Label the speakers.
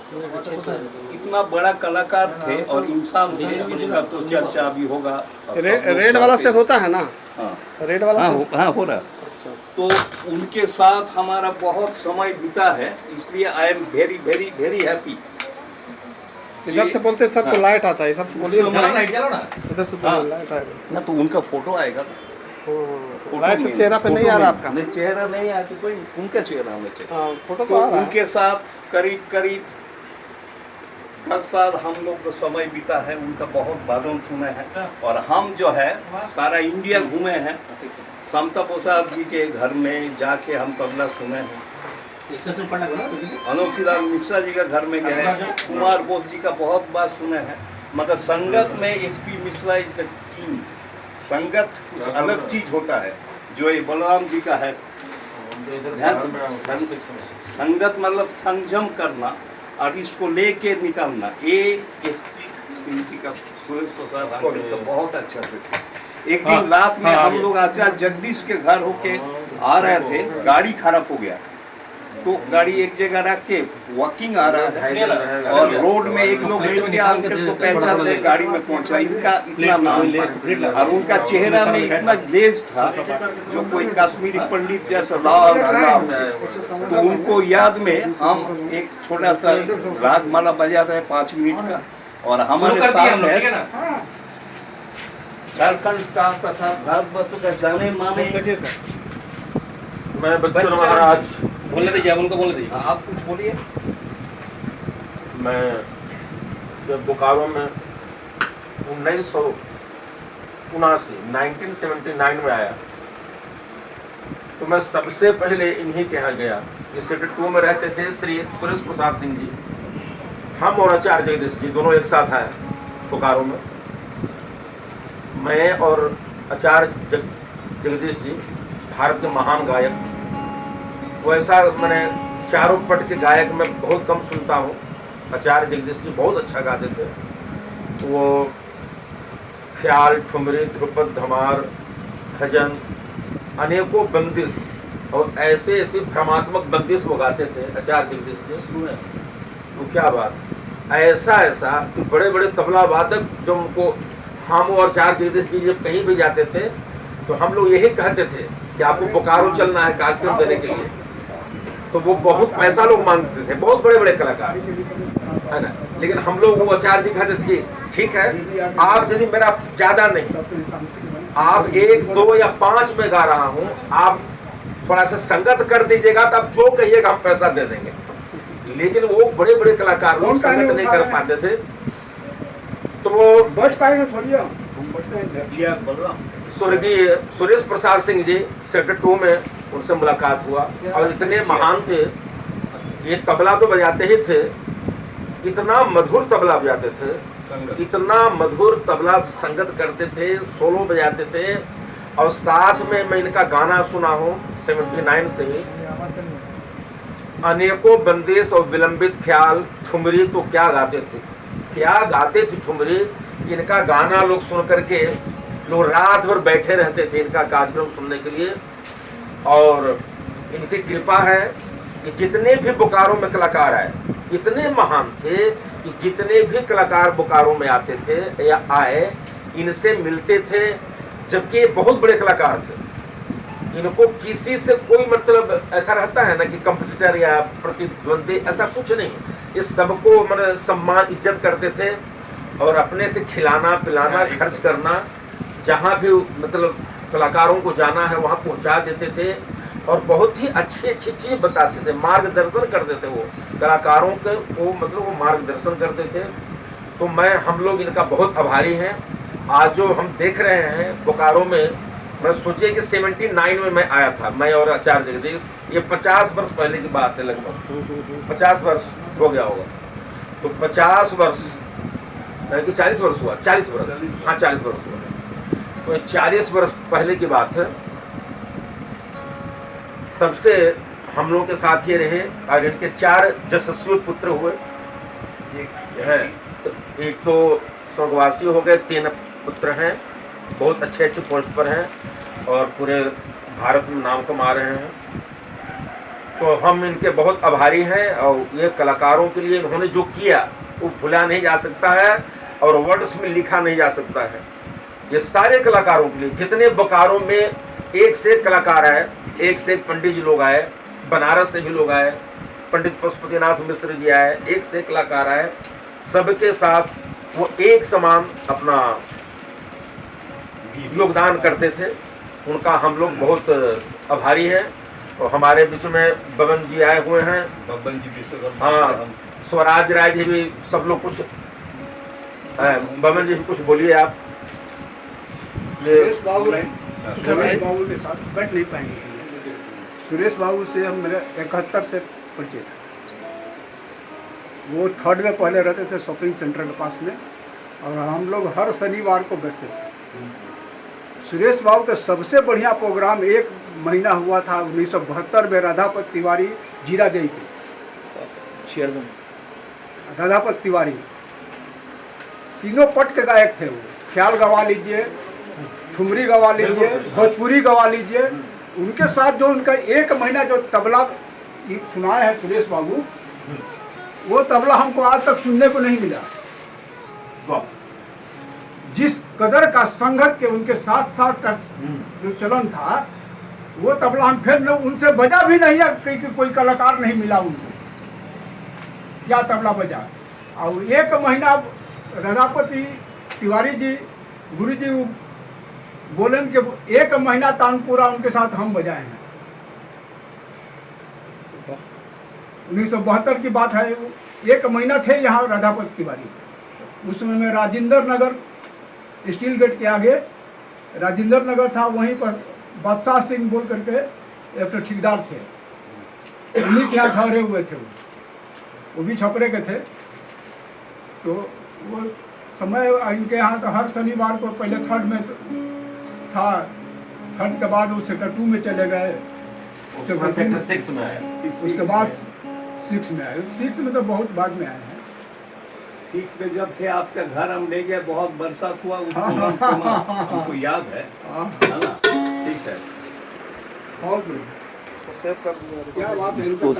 Speaker 1: इतना बड़ा कलाकार थे और इंसान थे, इसका तो चर्चा भी होगा।
Speaker 2: रेड वाला से होता है ना?
Speaker 1: हाँ
Speaker 2: रेड वाला
Speaker 1: हाँ,
Speaker 2: से
Speaker 1: हाँ हो रहा। तो उनके साथ हमारा बहुत समय बीता है, इसलिए I am very very very happy.
Speaker 2: इधर से बोलते सर तो लाइट आता है, इधर से बोलिए इधर से
Speaker 1: हाँ।
Speaker 2: लाइट आएगा
Speaker 1: ना तो उनका फोटो आएगा।
Speaker 2: लाइट तो चेहरा पे नहीं आ रहा आपका?
Speaker 1: नहीं, चेहरा नहीं आता, कोई उनका चेहरा में चाहिए।
Speaker 2: फोटो
Speaker 1: तो
Speaker 2: आ रहा है।
Speaker 1: उनके साथ करीब करीब 10 साल हम लोग को समय बीता है, उनका बहुत बादल सुने हैं। और हम जो है सारा इंडिया घूमे हैं, समता प्रसाद जी के घर में जाके हम तबला सुने हैं, अनोखीलाल मिश्रा जी का घर में गए हैं, कुमार बोस जी का बहुत बात सुने हैं। मगर संगत में SP Mishra is the king. संगत कुछ अलग चीज होता है, जो ये बलराम जी का है। संगत मतलब संयम करना और इसको लेके निकलना। ये एसपी सिंह जी का, सुरेश प्रसाद अंकल का बहुत अच्छा से। एक दिन रात में हम लोग आचार्य जगदीश के घर होके आ रहे थे, गाड़ी खराब हो गया, तो गाड़ी एक जगह रख के वॉकिंग आ रहा है और रोड में एक लोग मिल के अंकल को पहचानते गाड़ी में पहुंचा, इनका इतना नाम था और उनका चेहरा में इतना ग्लेज था जो कोई कश्मीरी पंडित जैसा लाल लाल। तो उनको याद में हम एक छोटा सा रागमाला बजाते हैं 5 मिनट का, और हमारे साथ है झारखंड का तथा भारतवर्ष का जाने माने।
Speaker 3: मैं बच्चों महाराज
Speaker 4: बोलने दीजिए, आप उनको बोलने दीजिए।
Speaker 1: आप कुछ बोलिए।
Speaker 3: मैं जब बोकारो में 1979 में आया, तो मैं सबसे पहले इन्हीं के यहाँ गया। जो सेक्टर 2 में रहते थे श्री सुरेश प्रसाद सिंह जी, हम और आचार्य जगदीश जी दोनों एक साथ आए बोकारो में। मैं और आचार्य जगदीश जी भारत के महान गायक, वैसा मैंने चारों पट के गायक मैं बहुत कम सुनता हूँ। आचार्य जगदीश जी बहुत अच्छा गाते थे। वो ख्याल, ठुमरी, ध्रुपद, धमार, भजन, अनेकों बंदिश और ऐसे ऐसे भ्रमात्मक बंदिश वो गाते थे आचार्य जगदीश जी। तो क्या बात, ऐसा ऐसा कि बड़े बड़े तबला वादक जो उनको, हम और आचार्य जगदीश जी जब कहीं भी जाते थे तो हम लोग यही कहते थे कि आपको बोकारो चलना है कार्यक्रम देने के लिए। तो वो बहुत पैसा लोग मांगते थे, बहुत बड़े बड़े कलाकार, है ना। लेकिन हम लोग, वो आचार्य जी कहते थे ठीक है, आप यदि मेरा ज्यादा नहीं, आप 1, 2 या 5 में गा रहा हूँ, आप थोड़ा सा संगत कर दीजिएगा, तो आप जो कहिएगा हम पैसा दे देंगे। लेकिन वो बड़े बड़े कलाकार लोग संगत नहीं कर पाते थे, तो वो
Speaker 2: बच पाएगा थोड़ी।
Speaker 3: स्वर्गीय सुरेश प्रसाद सिंह जी सेक्टर 2 में उनसे मुलाकात हुआ, और इतने महान थे, ये तबला तो बजाते ही थे, इतना मधुर तबला बजाते थे, इतना मधुर तबला संगत करते थे, सोलो बजाते थे। और साथ में मैं इनका गाना सुना हूँ 79 से ही, अनेकों बंदिश और विलंबित ख्याल, ठुमरी तो क्या गाते थे, क्या गाते थे ठुमरी। इनका गाना लोग सुन करके लोग रात भर बैठे रहते थे इनका कार्यक्रम सुनने के लिए। और इनकी कृपा है कि जितने भी बोकारो में कलाकार आए, इतने महान थे कि जितने भी कलाकार बोकारो में आते थे या आए, इनसे मिलते थे, जबकि ये बहुत बड़े कलाकार थे। इनको किसी से कोई मतलब ऐसा रहता है ना कि कंपटीटर या प्रतिद्वंदी, ऐसा कुछ नहीं। ये सबको मतलब सम्मान इज्जत करते थे, और अपने से खिलाना पिलाना खर्च करना, जहाँ भी मतलब कलाकारों को जाना है वहाँ पहुँचा देते थे, और बहुत ही अच्छी अच्छी चीज़ बताते थे, मार्गदर्शन करते थे वो कलाकारों के, वो मतलब वो मार्गदर्शन करते थे। तो हम लोग इनका बहुत आभारी हैं। आज जो हम देख रहे हैं बोकारो में, मैं सोचिए कि 79 में मैं आया था, मैं और आचार्य जगदीश, ये 50 वर्ष पहले की बात है, लगभग 50 वर्ष हो गया होगा। तो 50 वर्ष कि 40 वर्ष हुआ, 40 वर्ष, हाँ 40 वर्ष हुआ। तो 40 वर्ष पहले की बात है। तब से हम लोग के साथ ये रहे, और इनके 4 यशस्वी पुत्र हुए हैं। एक तो स्वर्गवासी हो गए, 3 पुत्र हैं, बहुत अच्छे अच्छे पोस्ट पर हैं और पूरे भारत में नाम कमा रहे हैं। तो हम इनके बहुत आभारी हैं। और ये कलाकारों के लिए इन्होंने जो किया वो भुला नहीं जा सकता है और वर्ड्स में लिखा नहीं जा सकता है। ये सारे कलाकारों के लिए, जितने बोकारो में एक से एक कलाकार आए, एक से एक पंडित जी लोग आए, बनारस से भी लोग आए, पंडित पशुपतिनाथ मिश्र जी आए, एक से एक कलाकार आए, सबके साथ वो एक समान अपना योगदान करते थे। उनका हम लोग बहुत आभारी हैं। और हमारे बीच में बबन जी आए हुए हैं,
Speaker 1: बबन जी विश्वकर्मा,
Speaker 3: हाँ, स्वराज राय जी भी, सब लोग कुछ बबन जी कुछ बोलिए आप।
Speaker 5: सुरेश बाबू के साथ बैठ नहीं पाएंगे। सुरेश बाबू से हम मेरे 71 से परिचय था। वो 3rd में पहले रहते थे शॉपिंग सेंटर के पास में, और हम लोग हर शनिवार को बैठते थे। सुरेश बाबू का सबसे बढ़िया प्रोग्राम एक महीना हुआ था 1972 में, राधापत तिवारी जीरा देई पे, राधापत तिवारी तीनों पट के गायक थे। वो ख्याल गवा लीजिए, ठुमरी गवा लीजिए, भोजपुरी गवा लीजिए। उनके साथ जो उनका एक महीना जो तबला सुनाए हैं सुरेश बाबू, वो तबला हमको आज तक सुनने को नहीं मिला। जिस कदर का संगत के उनके साथ साथ का जो चलन था, वो तबला हम फिर लोग उनसे बजा भी नहीं है कि कोई कलाकार नहीं मिला उनको, क्या तबला बजा। और एक महीना राधापति तिवारी जी, गुरु जी बोले कि एक महीना तानपुरा उनके साथ हम बजाए हैं। 1972 की बात है। एक महीना थे यहाँ राधापति तिवारी। उस समय में राजेंद्र नगर स्टील गेट के आगे राजेंद्र नगर था, वहीं पर बादशाह सिंह बोल करके एक तो ठेकेदार थे, उन्हीं के यहाँ ठहरे हुए थे। वो भी छपरे के थे। तो वो समय इनके यहाँ तो हर शनिवार को, पहले 3rd में था, 3rd के बाद वो सेक्टर 2 में चले गए,
Speaker 3: सेक्टर 6 में आए,
Speaker 5: उसके बाद 6 में आए। 6 में तो बहुत बाद में आए हैं।
Speaker 1: 6 में जब थे आपका घर हम ले गए, बहुत बरसात हुआ उसको, हमको याद है ना? ठीक है,
Speaker 5: और क्या बात है।
Speaker 1: इसको